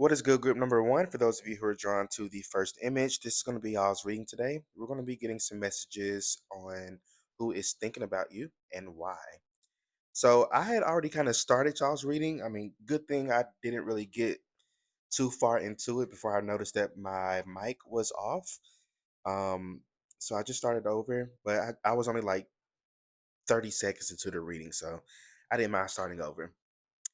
What is good, group number one? For those of you who are drawn to the first image, this is going to be y'all's reading today. We're going to be getting some messages on who is thinking about you and why. So I had already kind of started y'all's reading. I mean, good thing I didn't really get too far into it before I noticed that my mic was off. Um, so I just started over, but I was only like 30 seconds into the reading, so I didn't mind starting over.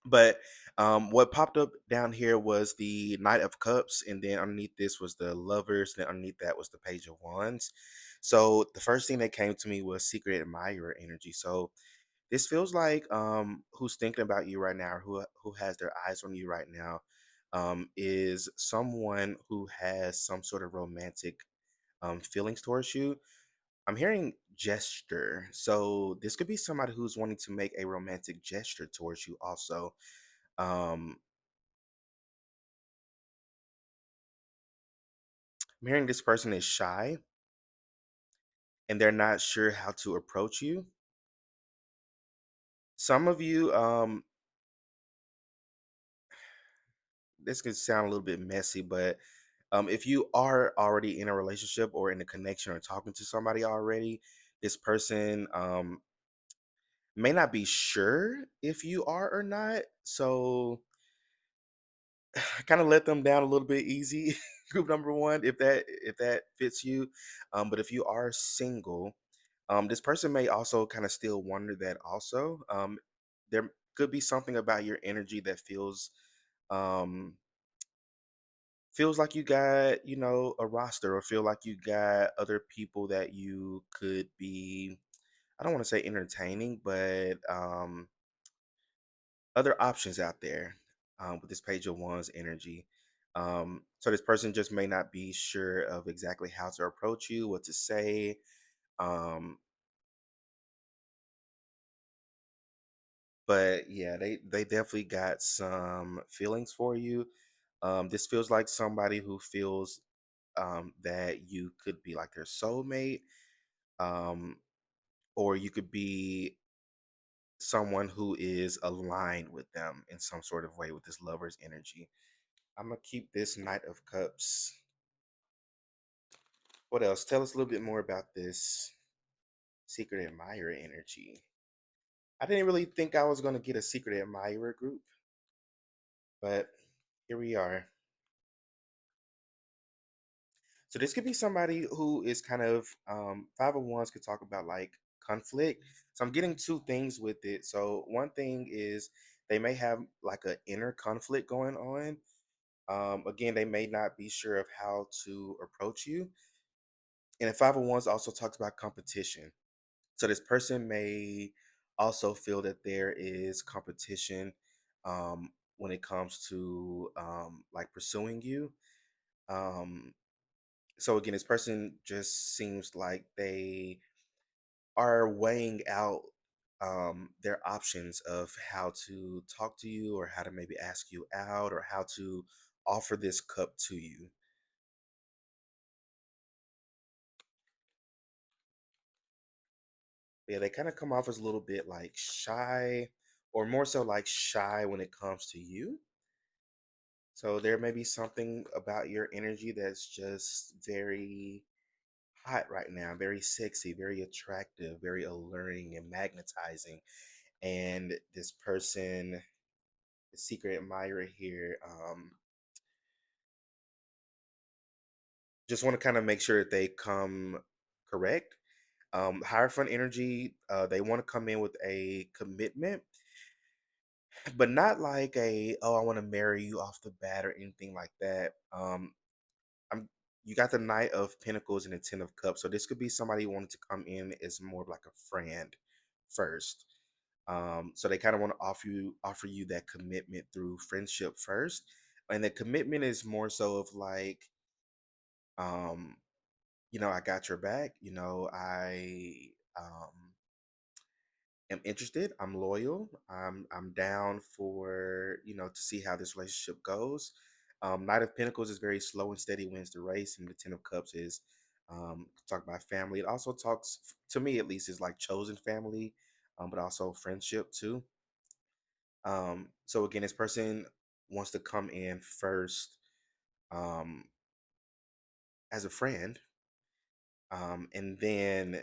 But what popped up down here was the Knight of Cups, and then underneath this was the Lovers, and then underneath that was the Page of Wands. So the first thing that came to me was Secret Admirer energy. So this feels like who's thinking about you right now, or who has their eyes on you right now, is someone who has some sort of romantic feelings towards you. I'm hearing gesture, so this could be somebody who's wanting to make a romantic gesture towards you also. um I'm hearing this person is shy and they're not sure how to approach you. Some of you, this could sound a little bit messy, but if you are already in a relationship or in a connection or talking to somebody already, this person may not be sure if you are or not. So kind of let them down a little bit easy. Group number one, if that fits you. But if you are single, this person may also kind of still wonder that also. There could be something about your energy that um feels like you got, a roster, or feel like you got other people that you could be, I don't want to say entertaining, but other options out there, with this Page of Wands energy. So this person just may not be sure of exactly how to approach you, what to say. Um, but yeah, they definitely got some feelings for you. This feels like somebody who feels that you could be like their soulmate, um, or you could be someone who is aligned with them in some sort of way with this lover's energy. I'm gonna keep this Knight of Cups. What else? Tell us a little bit more about this Secret Admirer energy. I didn't really think I was gonna get a Secret Admirer group, but here we are. So this could be somebody who is kind of, 501s could talk about like conflict. So I'm getting two things with it. So one thing is they may have like an inner conflict going on. Again, they may not be sure of how to approach you. And the 501s also talks about competition. So this person may also feel that there is competition, when it comes to like pursuing you. Um, so again, this person just seems like they are weighing out their options of how to talk to you, or how to maybe ask you out, or how to offer this cup to you. Yeah, they kind of come off as a little bit like shy, or more so like shy when it comes to you. So there may be something about your energy that's just very hot right now, very sexy, very attractive, very alluring and magnetizing. And this person, the secret admirer here, just want to kind of make sure that they come correct. Hierophant energy, they want to come in with a commitment, but not like a, oh, I want to marry you off the bat or anything like that. I'm You got the Knight of Pentacles and the Ten of Cups, so this could be somebody wanting to come in as more of like a friend first. So they kind of want to offer you that commitment through friendship first, and the commitment is more so of like, um, I got your back. I am interested. I'm loyal. I'm down for, to see how this relationship goes. Knight of Pentacles is very slow and steady, wins the race, and the Ten of Cups is, talk about family. It also talks, to me at least, is like chosen family, but also friendship too. So again, this person, wants to come in first, um, as a friend, and then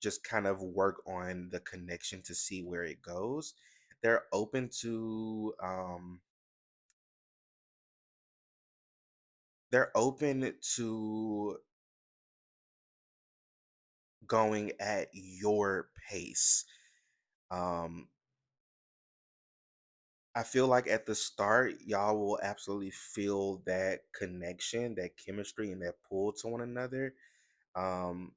just kind of work on the connection to see where it goes. They're open to they're open to going at your pace. Um, I feel like at the start, y'all will absolutely feel that connection, that chemistry, and that pull to one another. Um,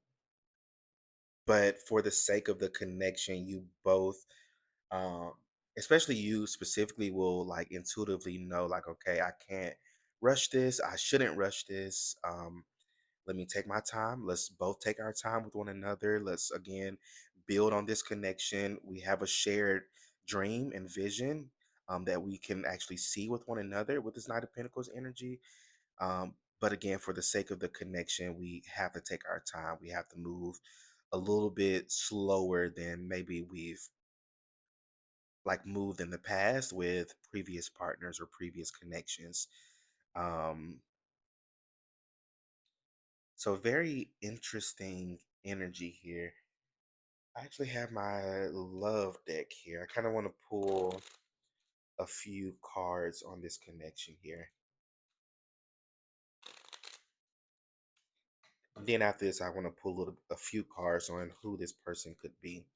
but for the sake of the connection, you both, um, especially you specifically, will like intuitively know, like, okay, I can't rush this. I shouldn't rush this. Let me take my time. Let's both take our time with one another. Let's again build on this connection. We have a shared dream and vision, that we can actually see with one another with this Knight of Pentacles energy. But again, for the sake of the connection, we have to take our time. We have to move a little bit slower than maybe we've like moved in the past with previous partners or previous connections. Um, so very interesting energy here. I actually have my love deck here. I kind of want to pull a few cards on this connection here. And then after this, I want to pull a few cards on who this person could be.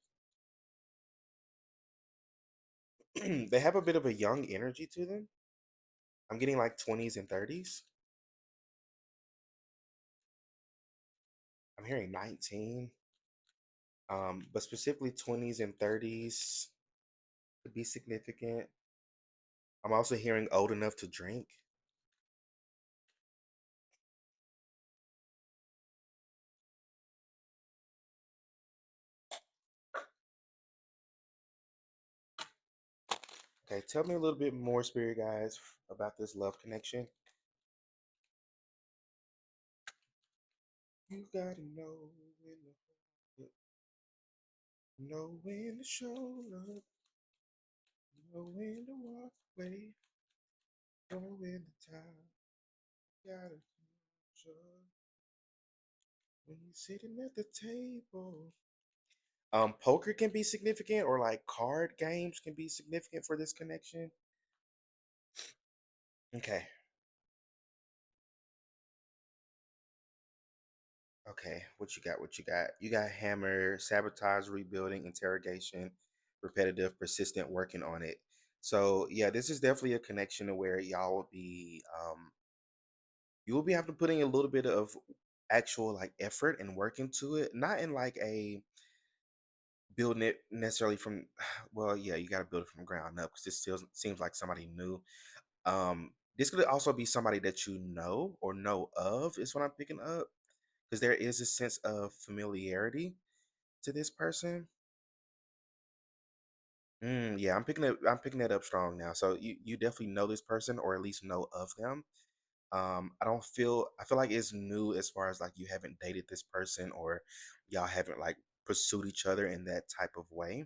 They have a bit of a young energy to them. I'm getting like 20s and 30s. I'm hearing 19, but specifically 20s and 30s could be significant. I'm also hearing old enough to drink. Okay, tell me a little bit more, spirit guys, about this love connection. You gotta know when to know when to show love, know when to walk away, know when the time. Gotta show when you're sitting at the table. Poker can be significant, or like card games can be significant for this connection. Okay, okay. What you got? What you got? You got hammer, sabotage, rebuilding, interrogation, repetitive, persistent, working on it. So yeah, this is definitely a connection to where y'all will be. You will be having to putting a little bit of actual like effort and work into it, not in like a building it necessarily from, well, yeah, you got to build it from the ground up because this still seems like somebody new. This could also be somebody that you know or know of, is what I'm picking up, because there is a sense of familiarity to this person. Yeah, I'm picking that up strong now. So you definitely know this person, or at least know of them. I feel like it's new as far as like you haven't dated this person, or y'all haven't like pursued each other in that type of way.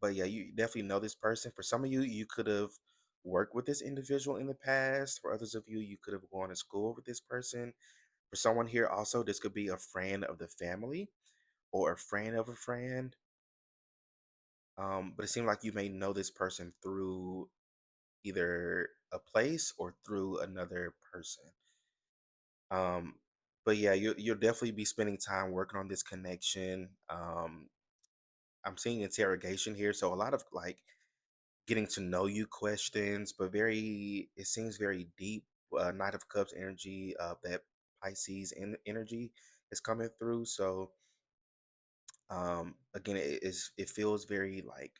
But yeah, you definitely know this person. For some of you, you could have worked with this individual in the past. For others of you, you could have gone to school with this person. For someone here, also, this could be a friend of the family or a friend of a friend. But it seems like you may know this person through either a place or through another person. Um, but yeah, you'll definitely be spending time working on this connection. I'm seeing interrogation here, so a lot of like getting to know you questions, but it seems very deep. Knight of Cups energy, that Pisces energy is coming through. So again, it feels very like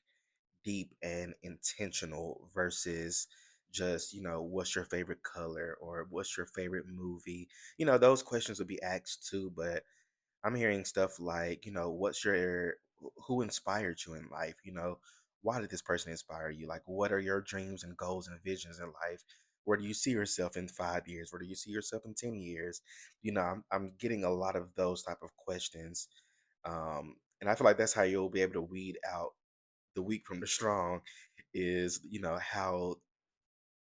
deep and intentional versus just, what's your favorite color or what's your favorite movie. Those questions would be asked too, but I'm hearing stuff like, who inspired you in life? Why did this person inspire you? Like, what are your dreams and goals and visions in life? Where do you see yourself in 5 years? Where do you see yourself in 10 years? I'm getting a lot of those type of questions. And I feel like that's how you'll be able to weed out the weak from the strong, is, how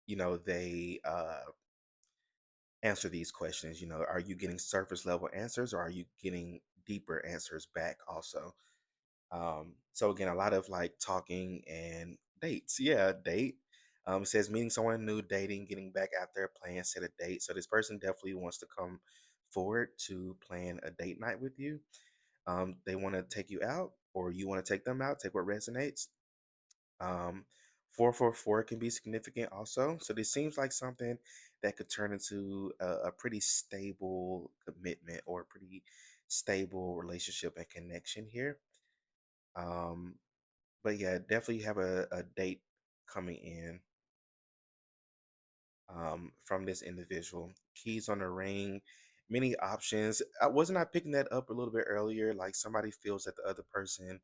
they answer these questions. Are you getting surface level answers, or are you getting deeper answers back also? So again, a lot of like talking and dates. Yeah, date. It says meeting someone new, dating, getting back out there, plan, set a date. So this person definitely wants to come forward to plan a date night with you. They want to take you out, or you want to take them out. Take what resonates. Um, 444 can be significant also. So this seems like something that could turn into a pretty stable commitment or a pretty stable relationship and connection here. Um, but yeah, definitely have a date coming in from this individual. Keys on the ring, many options. Wasn't I picking that up a little bit earlier? Like somebody feels that the other person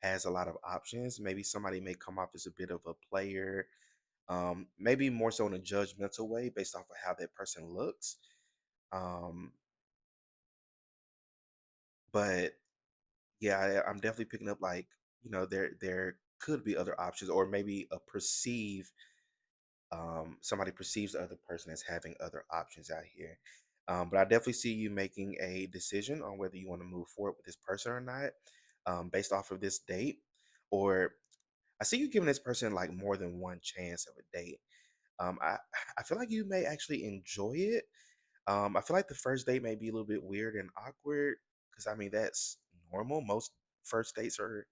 has a lot of options. Maybe somebody may come off as a bit of a player, maybe more so in a judgmental way based off of how that person looks. Um, but yeah, I'm definitely picking up like there could be other options, or maybe a perceive somebody perceives the other person as having other options out here. But I definitely see you making a decision on whether you want to move forward with this person or not, based off of this date. Or I see you giving this person like more than one chance of a date. I feel like you may actually enjoy it. I feel like the first date may be a little bit weird and awkward because I mean that's normal. Most first dates are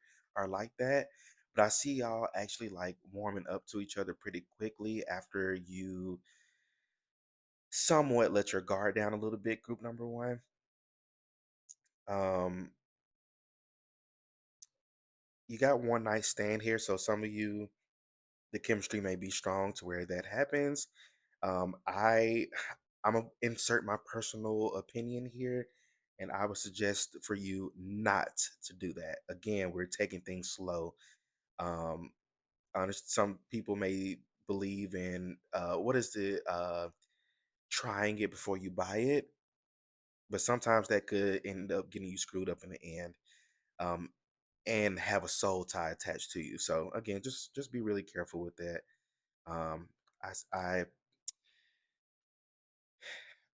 like that. But I see y'all actually like warming up to each other pretty quickly after you somewhat let your guard down a little bit, group number one. Um, you got one night stand here, so some of you the chemistry may be strong to where that happens. I I'm gonna insert my personal opinion here, and I would suggest for you not to do that. Again, we're taking things slow. Um, some people may believe in what is the trying it before you buy it, but sometimes that could end up getting you screwed up in the end, um, and have a soul tie attached to you. So again, just be really careful with that. Um, I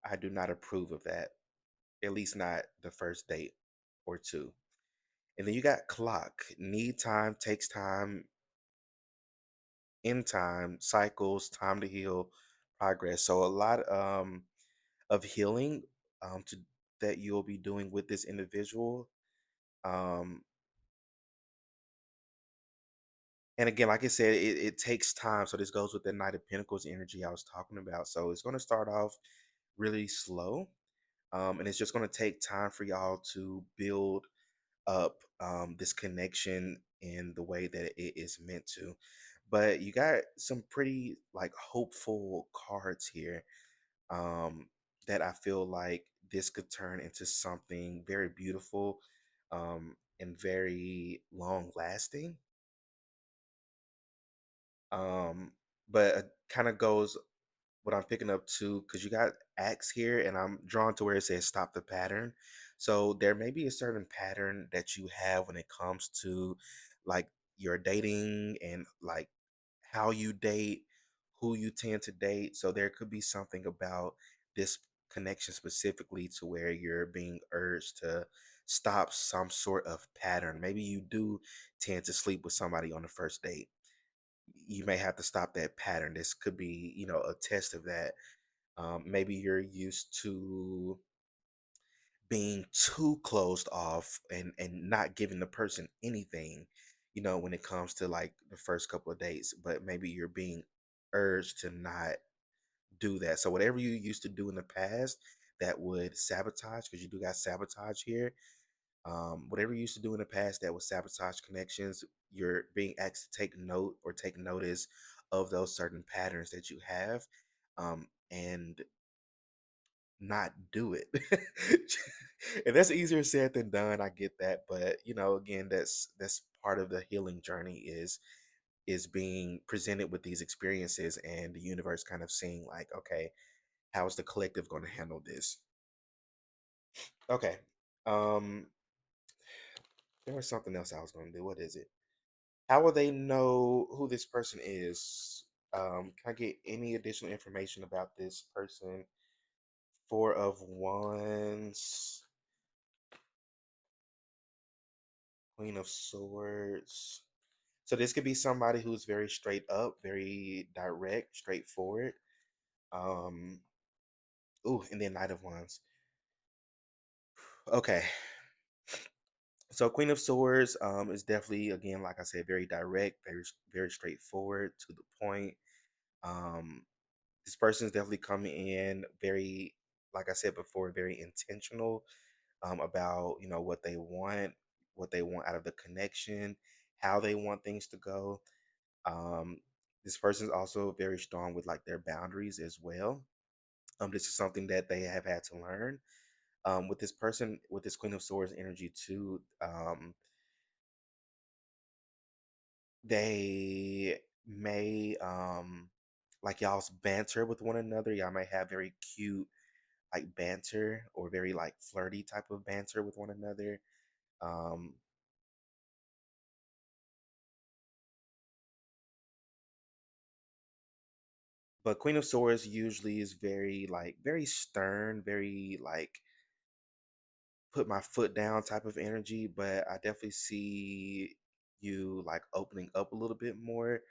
I do not approve of that, at least not the first date or two. And then you got clock, need time, takes time, in time, cycles, time to heal, progress. So a lot of healing to that you'll be doing with this individual. Um, and again, like I said, it takes time. So this goes with the Knight of Pentacles energy I was talking about. So it's going to start off really slow, and it's just going to take time for y'all to build up this connection in the way that it is meant to. But you got some pretty like hopeful cards here, um, that I feel like this could turn into something very beautiful, and very long lasting. Um, but it kind of goes what I'm picking up too, because you got acts here, and I'm drawn to where it says stop the pattern. So there may be a certain pattern that you have when it comes to like your dating and like how you date, who you tend to date. So there could be something about this connection specifically to where you're being urged to stop some sort of pattern. Maybe you do tend to sleep with somebody on the first date. You may have to stop that pattern. This could be, a test of that. Maybe you're used to being too closed off and not giving the person anything, when it comes to like the first couple of dates, but maybe you're being urged to not do that. So whatever you used to do in the past that would sabotage, because you do got sabotage here, whatever you used to do in the past that would sabotage connections, you're being asked to take note or take notice of those certain patterns that you have, and not do it. And that's easier said than done. I get that, but again, that's part of the healing journey is being presented with these experiences and the universe kind of seeing like, okay, how is the collective going to handle this? Okay. Um, there was something else I was going to do. What is it? How will they know who this person is? Can I get any additional information about this person? Four of Wands, Queen of Swords. So this could be somebody who's very straight up, very direct, straightforward. Um, and then Knight of Wands. Okay, so Queen of Swords is definitely, again, like I said, very direct, very straightforward, to the point. Um, this person is definitely coming in very, like I said before, very intentional about what they want out of the connection, how they want things to go. Um, this person is also very strong with like their boundaries as well. This is something that they have had to learn. With this person, with this Queen of Swords energy too, they may like y'all's banter with one another. Y'all may have very cute like banter or very like flirty type of banter with one another. Um, but Queen of Swords usually is very like very stern, very like put my foot down type of energy, but I definitely see you like opening up a little bit more.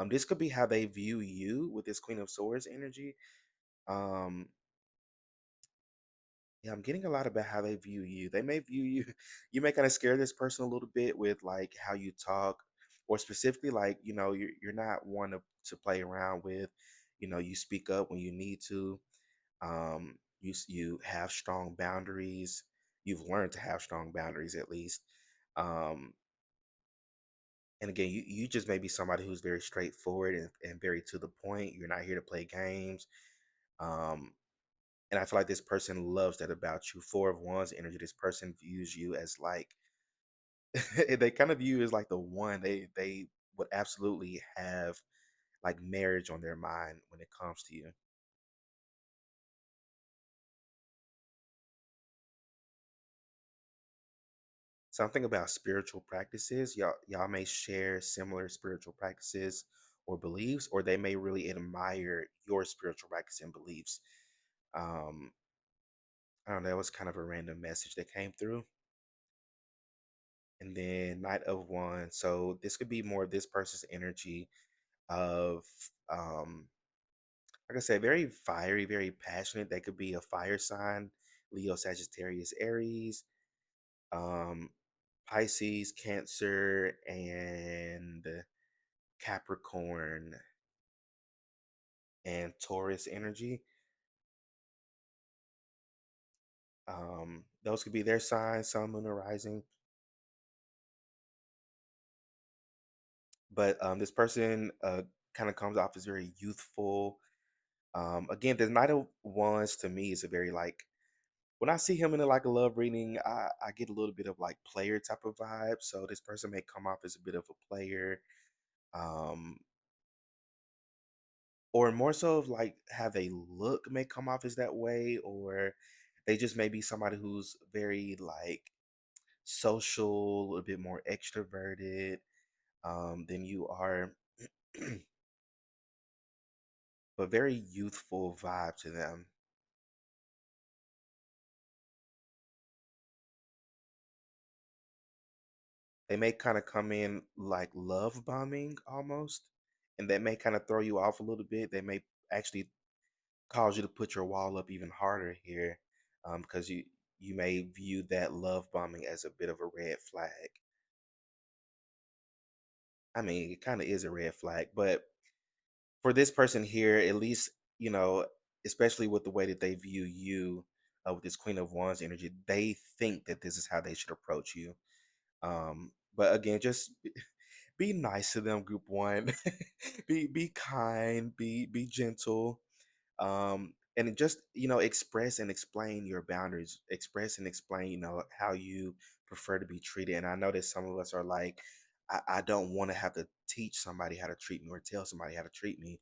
This could be how they view you with this Queen of Swords energy. Um, yeah, I'm getting a lot about how they view you. They may view you, you may kind of scare this person a little bit with like how you talk, or specifically like, you're not one to play around with. You speak up when you need to. You have strong boundaries. You've learned to have strong boundaries at least. Um, and again, you just may be somebody who's very straightforward and very to the point. You're not here to play games. Um, and I feel like this person loves that about you. Four of Wands energy. This person views you as like they kind of view you as like the one. They would absolutely have like marriage on their mind when it comes to you. Something about spiritual practices. Y'all may share similar spiritual practices or beliefs, or they may really admire your spiritual practice and beliefs. Um, I don't know. That was kind of a random message that came through. And then Knight of Wands. So this could be more of this person's energy of, um, like I said, very fiery, very passionate. They could be a fire sign, Leo, Sagittarius, Aries, um, Pisces, Cancer, and Capricorn and Taurus energy. Those could be their signs, sun, moon, or rising. But this person kind of comes off as very youthful. Again, the Knight of Wands to me is a very like when I see him in like a love reading, I get a little bit of like player type of vibe. So this person may come off as a bit of a player, um, or more so of like how they look may come off as that way, or they just may be somebody who's very like social, a little bit more extroverted than you are, but very youthful vibe to them. They may kind of come in like love bombing almost, and that may kind of throw you off a little bit. They may actually cause you to put your wall up even harder here, because you may view that love bombing as a bit of a red flag. I mean, it kind of is a red flag, but for this person here, at least, you know, especially with the way that they view you, with this Queen of Wands energy, they think that this is how they should approach you. But again, just be nice to them, group one. Be kind, be gentle. And just, express and explain your boundaries. Express and explain, how you prefer to be treated. And I know that some of us are like, I don't want to have to teach somebody how to treat me or tell somebody how to treat me.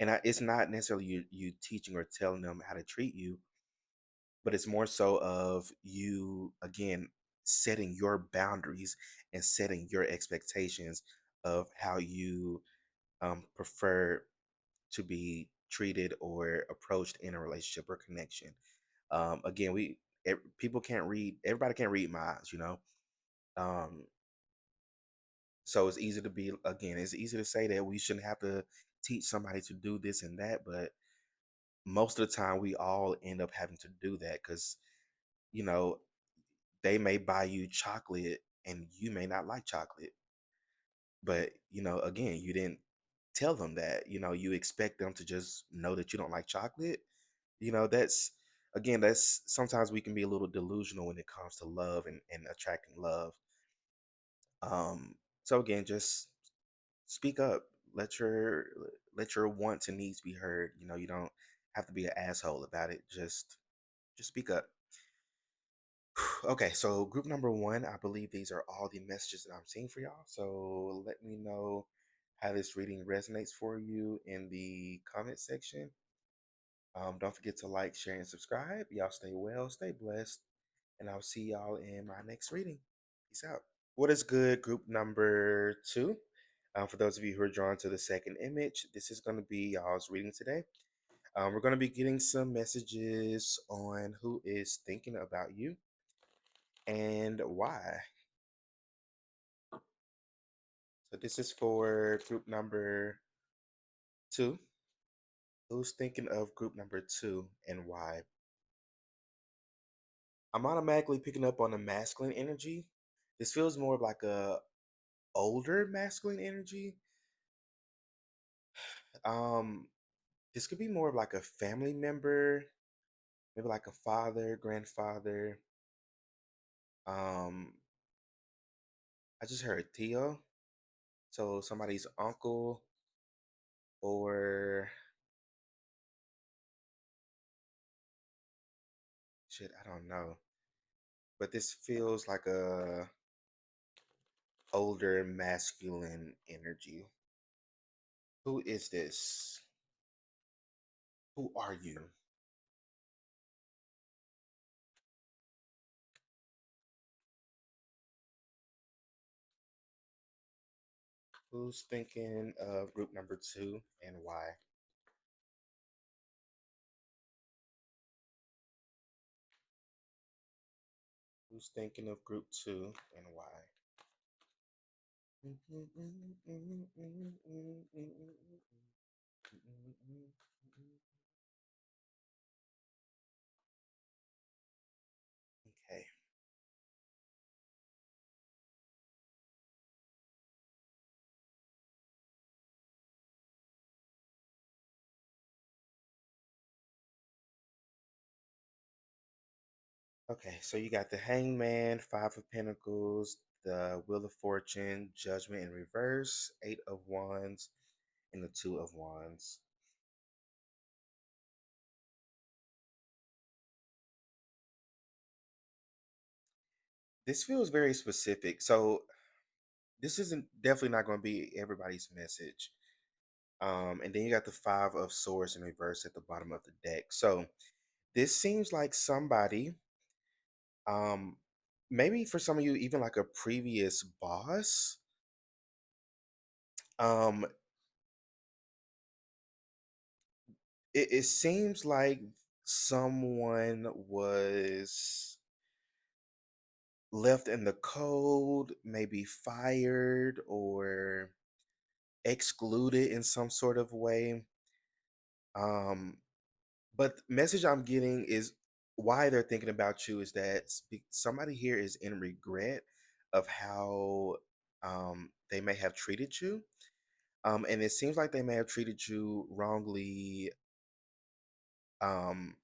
And it's not necessarily you teaching or telling them how to treat you, but it's more so of you again setting your boundaries and setting your expectations of how you prefer to be treated or approached in a relationship or connection. Again, people can't read. Everybody can't read minds, you know. Um, so it's easy to be again. It's easy to say that we shouldn't have to teach somebody to do this and that, but most of the time we all end up having to do that because you know they may buy you chocolate and you may not like chocolate, but again, you didn't tell them that. You expect them to just know that you don't like chocolate. That's again, that's sometimes we can be a little delusional when it comes to love and attracting love. So again, just speak up. Let your wants and needs be heard. You don't have to be an asshole about it. Just speak up. Okay, so group number one, I believe these are all the messages that I'm seeing for y'all. So let me know how this reading resonates for you in the comment section. Don't forget to like, share, and subscribe. Y'all stay well, stay blessed, and I'll see y'all in my next reading. Peace out. What is good, group number two? For those of you who are drawn to the second image, this is going to be y'all's reading today. We're going to be getting some messages on who is thinking about you and why. So this is for group number two. Who's thinking of group number two and why? I'm automatically picking up on the masculine energy. This feels more of like a older masculine energy. Um, this could be more of like a family member, maybe like a father, grandfather. Um, I just heard Tio, so somebody's uncle or shit, I don't know. But this feels like a older masculine energy. Who is this? Who are you? Who's thinking of group number two and why? Who's thinking of group two and why? Okay. Okay, so you got the Hangman, Five of Pentacles, the Wheel of Fortune, Judgment in reverse, Eight of Wands, and the Two of Wands. This feels very specific. So this isn't definitely not going to be everybody's message. And then you got the Five of Swords in reverse at the bottom of the deck. So this seems like somebody, um, maybe for some of you, even like a previous boss. Um, it seems like someone was left in the cold, maybe fired or excluded in some sort of way. Um, but the message I'm getting is why they're thinking about you is that somebody here is in regret of how they may have treated you. And it seems like they may have treated you wrongly. Um,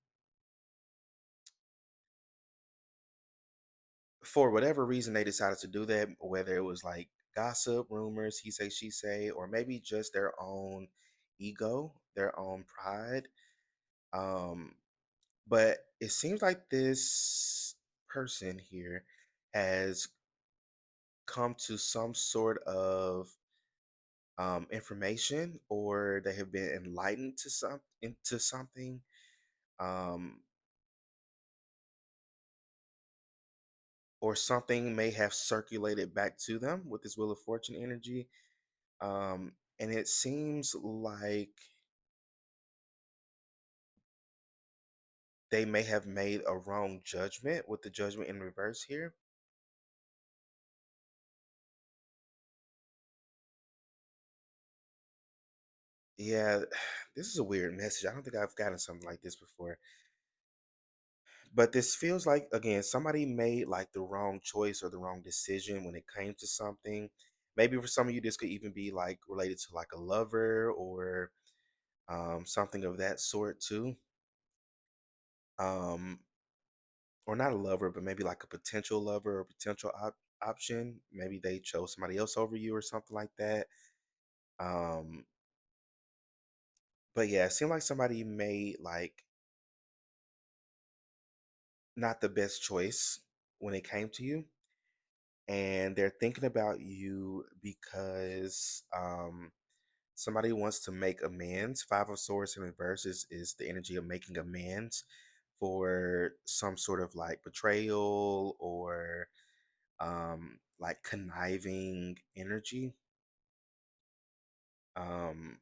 for whatever reason they decided to do that, whether it was like gossip, rumors, he say, she say, or maybe just their own ego, their own pride. Um, but it seems like this person here has come to some sort of information, or they have been enlightened to into something. Um, or something may have circulated back to them with this Wheel of Fortune energy. And it seems like they may have made a wrong judgment with the judgment in reverse here. Yeah, this is a weird message. I don't think I've gotten something like this before. But this feels like, again, somebody made like the wrong choice or the wrong decision when it came to something. Maybe for some of you, this could even be like related to like a lover or something of that sort too. Um, or not a lover, but maybe like a potential lover or potential option. Maybe they chose somebody else over you or something like that. Um, but yeah, it seemed like somebody made like not the best choice when it came to you, and they're thinking about you because somebody wants to make amends. Five of Swords in reverse is the energy of making amends for some sort of like betrayal or like conniving energy. Um,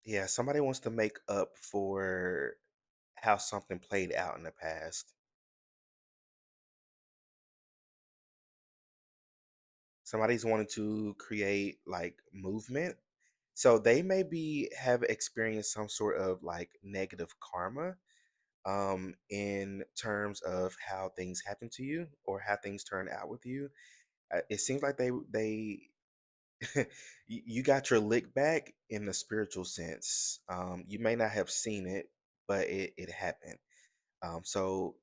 yeah, somebody wants to make up for how something played out in the past. Somebody's wanting to create like movement. So they maybe have experienced some sort of like negative karma in terms of how things happen to you or how things turn out with you. It seems like they you got your lick back in the spiritual sense. You may not have seen it, but it happened. So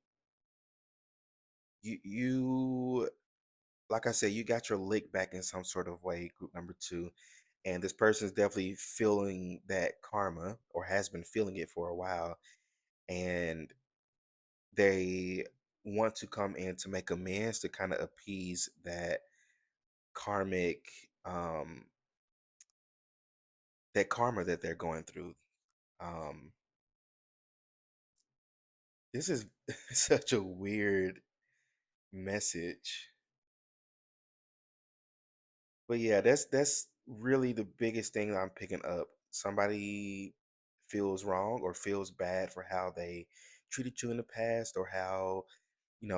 you like I said, you got your lick back in some sort of way, group number two. And this person is definitely feeling that karma or has been feeling it for a while. And they want to come in to make amends to kind of appease that karmic, um, that karma that they're going through. Um, this is such a weird message. But yeah, that's really the biggest thing I'm picking up. Somebody feels wrong or feels bad for how they treated you in the past or how,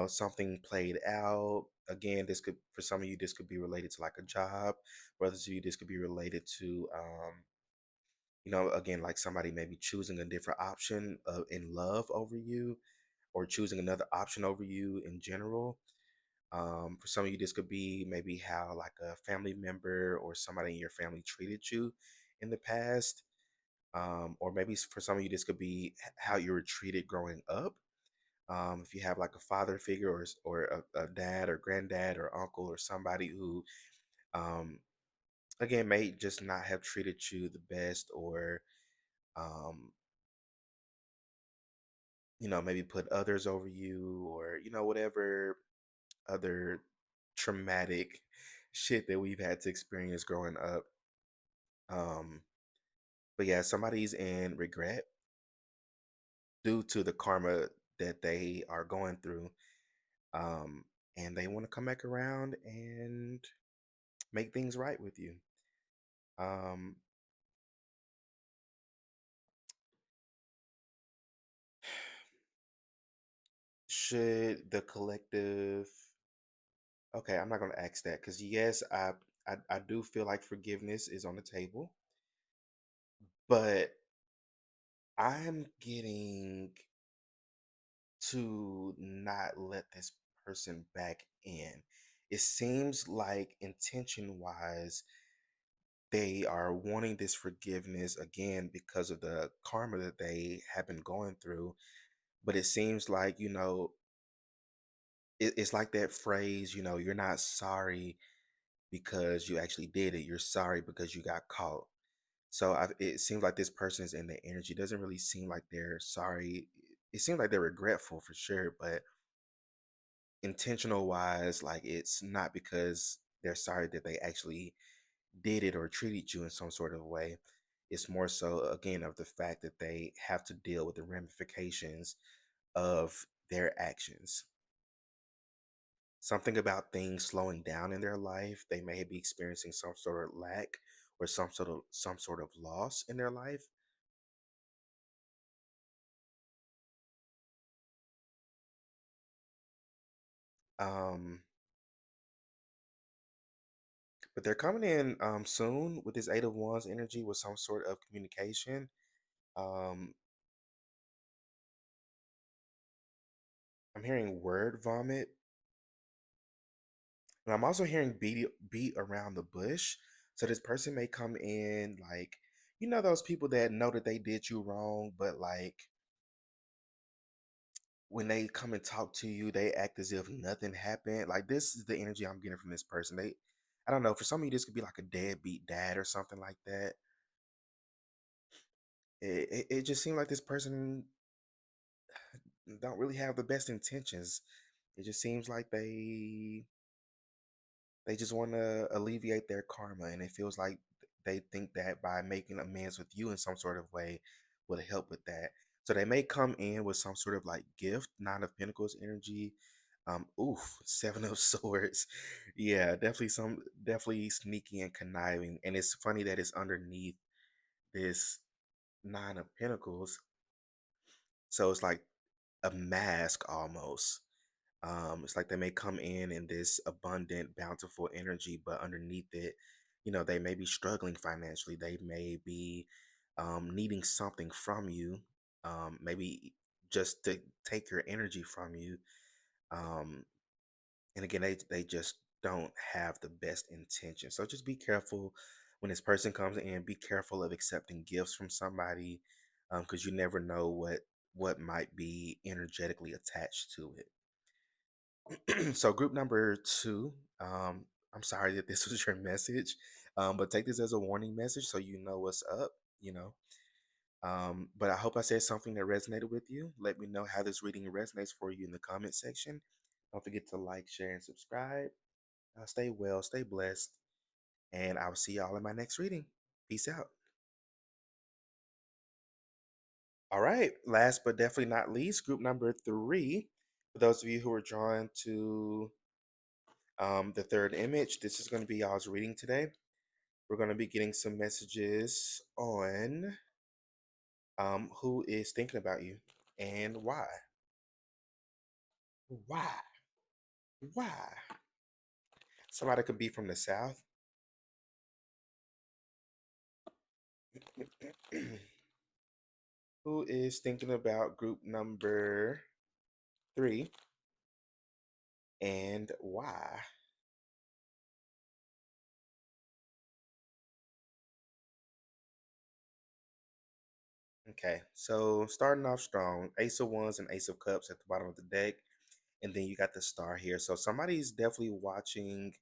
something played out. Again, this could for some of you this could be related to like a job. For others of you, this could be related to again, like somebody maybe choosing a different option in love over you or choosing another option over you in general. For some of you, this could be maybe how like a family member or somebody in your family treated you in the past. Or maybe for some of you, this could be how you were treated growing up. If you have like a father figure or a dad or granddad or uncle or somebody who, um, again, may just not have treated you the best or, um, maybe put others over you or, whatever other traumatic shit that we've had to experience growing up. Um, but yeah, somebody's in regret due to the karma that they are going through. Um, and they want to come back around and make things right with you. Um, should the collective, okay, I'm not going to ask that because yes, I do feel like forgiveness is on the table, but I'm getting to not let this person back in. It seems like intention wise, they are wanting this forgiveness again because of the karma that they have been going through. But it seems like, it's like that phrase, you're not sorry because you actually did it. You're sorry because you got caught. So it seems like this person is in the energy. It doesn't really seem like they're sorry. It seems like they're regretful for sure, but intentional wise, like it's not because they're sorry that they actually did it or treated you in some sort of way. It's more so again of the fact that they have to deal with the ramifications of their actions. something about things slowing down in their life. They may be experiencing some sort of lack or some sort of loss in their life. Um, but they're coming in soon with this Eight of Wands energy with some sort of communication. Um, I'm hearing word vomit, and I'm also hearing beat around the bush. So this person may come in like, those people that know that they did you wrong, but like when they come and talk to you, they act as if nothing happened. Like this is the energy I'm getting from this person. I don't know. For some of you, this could be like a deadbeat dad or something like that. It just seemed like this person don't really have the best intentions. It just seems like they just want to alleviate their karma, and it feels like they think that by making amends with you in some sort of way would help with that. So they may come in with some sort of like gift, Nine of Pentacles energy. Oof, Seven of Swords. Yeah, definitely sneaky and conniving. And it's funny that it's underneath this Nine of Pentacles. So it's like a mask almost. It's like they may come in this abundant, bountiful energy, but underneath it, they may be struggling financially. They may be needing something from you, maybe just to take your energy from you. Um, and again, they just don't have the best intention. So just be careful when this person comes in. Be careful of accepting gifts from somebody, because you never know what might be energetically attached to it. So group number two, I'm sorry that this was your message, but take this as a warning message so you know what's up, you know. But I hope I said something that resonated with you. Let me know how this reading resonates for you in the comment section. Don't forget to like, share, and subscribe. Stay well, stay blessed, and I'll see y'all in my next reading. Peace out. All right, last but definitely not least, group number three. For those of you who are drawn to the third image, this is going to be y'all's reading today. We're going to be getting some messages on who is thinking about you and why. Why? Why? Somebody could be from the South. Who is thinking about group number three and why? Okay, so starting off strong, Ace of Wands and Ace of Cups at the bottom of the deck, and then you got the star here. So somebody's definitely watching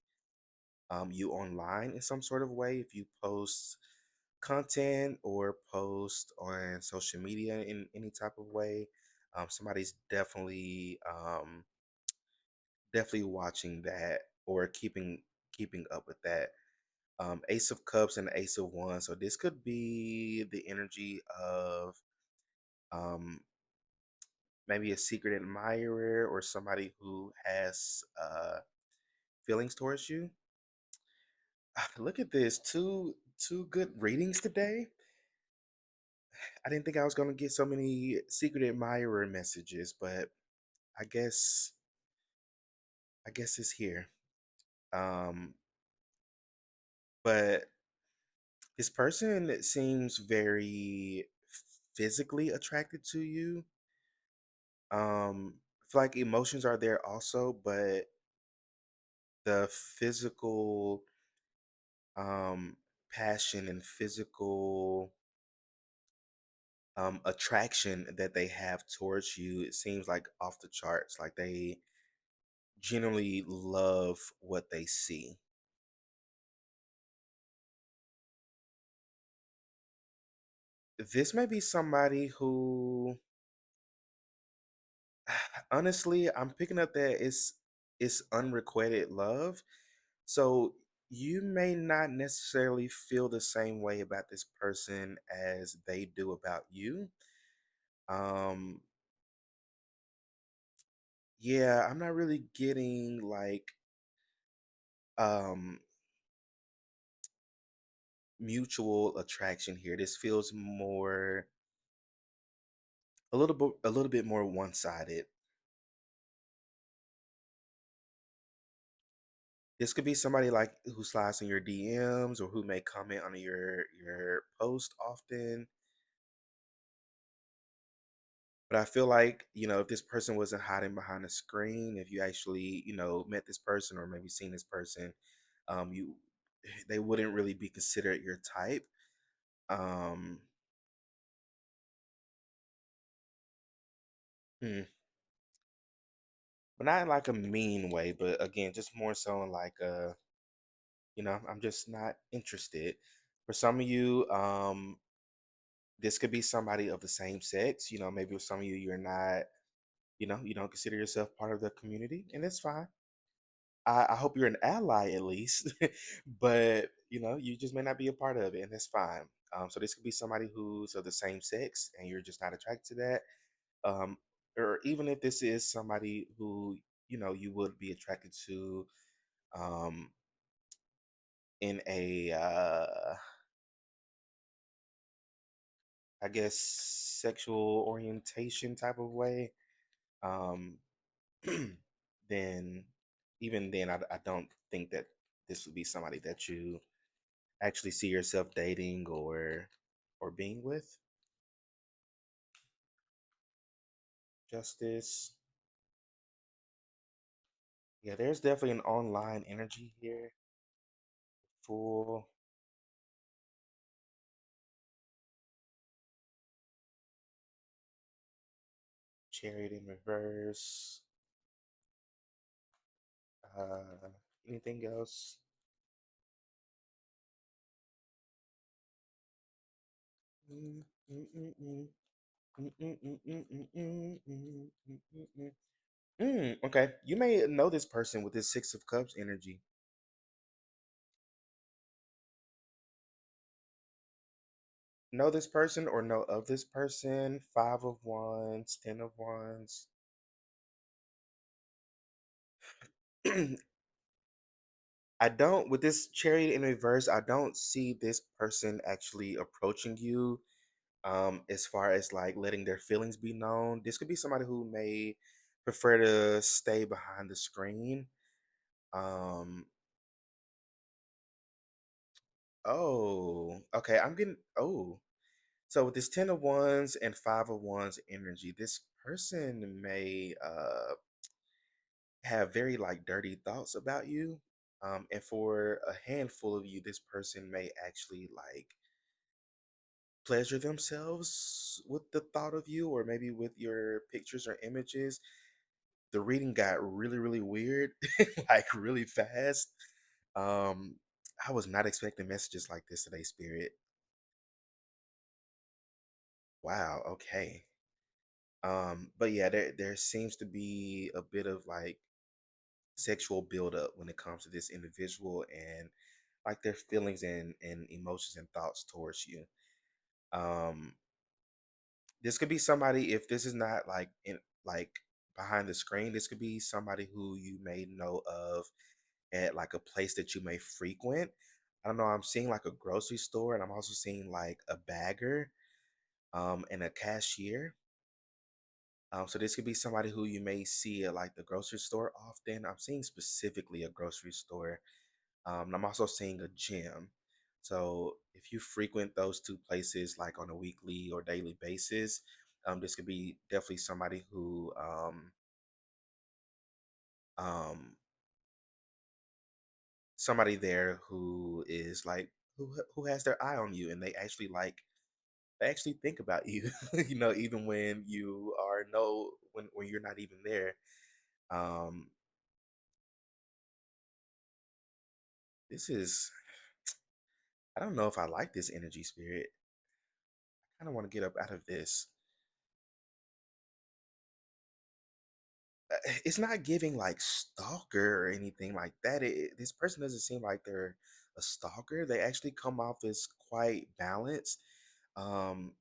you online in some sort of way. If you post content or post on social media in any type of way, somebody's definitely watching that or keeping up with that. Ace of Cups and Ace of Wands. So this could be the energy of um, maybe a secret admirer or somebody who has feelings towards you. Look at this, two good readings today. I didn't think I was gonna get so many secret admirer messages, but I guess I guess it's here. Um, but this person seems very physically attracted to you. I feel like emotions are there also, but the physical passion and physical attraction that they have towards you, it seems like off the charts. Like they generally love what they see. This may be somebody who, honestly, I'm picking up that it's unrequited love. So you may not necessarily feel the same way about this person as they do about you. Um, Yeah, I'm not really getting like um mutual attraction here. This feels more a little bit more one-sided. This could be somebody like who slides in your DMs or who may comment on your post often. But I feel like, if this person wasn't hiding behind a screen, if you actually, met this person or maybe seen this person, you they wouldn't really be considered your type. Um, hmm, but not in like a mean way, but again, just more so in like I'm just not interested. For some of you, this could be somebody of the same sex. Maybe with some of you, you're not, you don't consider yourself part of the community, and that's fine. I hope you're an ally at least, but you just may not be a part of it, and that's fine. So this could be somebody who's of the same sex, and you're just not attracted to that. Um, or even if this is somebody who you would be attracted to, um, in a I guess sexual orientation type of way, um, then even then I don't think that this would be somebody that you actually see yourself dating or being with. Justice. Yeah, there's definitely an online energy here. Full chariot in reverse. Uh, anything else? Mm, mm, mm, mm, mm, mm, mm, mm, mm, mm, mm, mm, mm, mm. Okay, you may know this person with this Six of Cups energy. Know this person or know of this person? Five of Wands, Ten of Wands. I don't, with this chariot in reverse, I don't see this person actually approaching you, as far as like letting their feelings be known. This could be somebody who may prefer to stay behind the screen. Um, oh, okay, so with this 10 of Wands and 5 of Wands energy, this person may have very like dirty thoughts about you. And for a handful of you, this person may actually like pleasure themselves with the thought of you or maybe with your pictures or images. The reading got really, really weird, like really fast. Um, I was not expecting messages like this today, Spirit. Wow, okay. But yeah, there seems to be a bit of like sexual buildup when it comes to this individual and like their feelings and emotions and thoughts towards you. Um, this could be somebody, if this is not like in like behind the screen, this could be somebody who you may know of at like a place that you may frequent. I don't know, I'm seeing like a grocery store and I'm also seeing like a bagger and a cashier. So this could be somebody who you may see at like the grocery store often. I'm seeing specifically a grocery store. And I'm also seeing a gym. So if you frequent those two places like on a weekly or daily basis, this could be definitely somebody who um, somebody there who is like who has their eye on you and they actually think about you. Even when you are no when you're not even there. Um, this is I don't know if I like this energy, Spirit. I kind of want to get up out of this. It's not giving like stalker or anything like that. This person doesn't seem like they're a stalker. They actually come off as quite balanced. Um,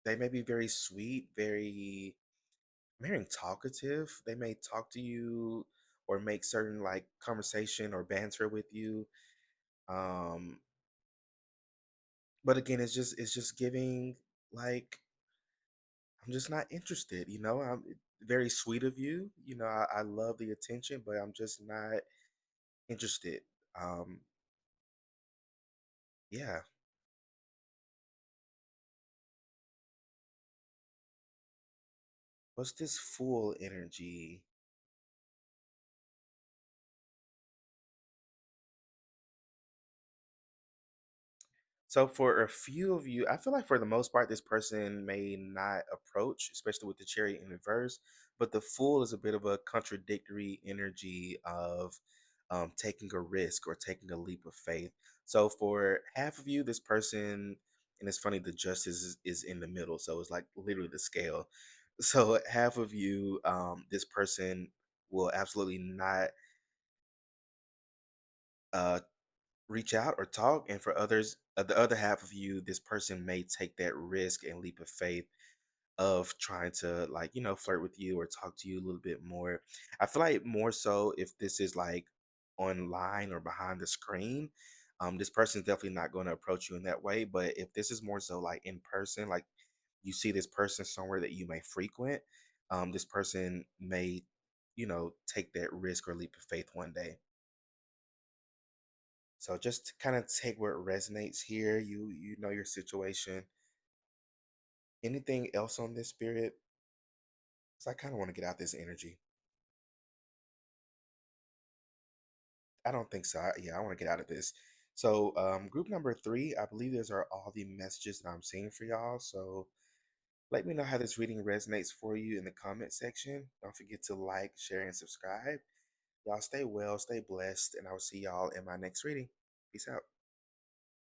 they may be very sweet, very. I'm hearing talkative. They may talk to you or make certain like conversation or banter with you. Um, but again, it's just giving like I'm just not interested. I'm very sweet of you. I love the attention, but I'm just not interested. Um, yeah. What's this full energy? So for a few of you, I feel like for the most part, this person may not approach, especially with the chariot in reverse. But the fool is a bit of a contradictory energy of taking a risk or taking a leap of faith. So for half of you, this person, and it's funny, the justice is in the middle, so it's like literally the scale. So half of you, this person will absolutely not uh, reach out or talk, and for others, the other half of you, this person may take that risk and leap of faith of trying to, like, flirt with you or talk to you a little bit more. I feel like more so if this is like online or behind the screen, this person's definitely not going to approach you in that way. But if this is more so like in person, like you see this person somewhere that you may frequent, this person may take that risk or leap of faith one day. So just to kind of take what resonates here, you know your situation. Anything else on this spirit? Because I kind of want to get out this energy. I don't think so. Yeah, I want to get out of this. So group number three, I believe those are all the messages that I'm seeing for y'all. So let me know how this reading resonates for you in the comment section. Don't forget to like, share, and subscribe. Y'all stay well, stay blessed, and I will see y'all in my next reading. Peace out.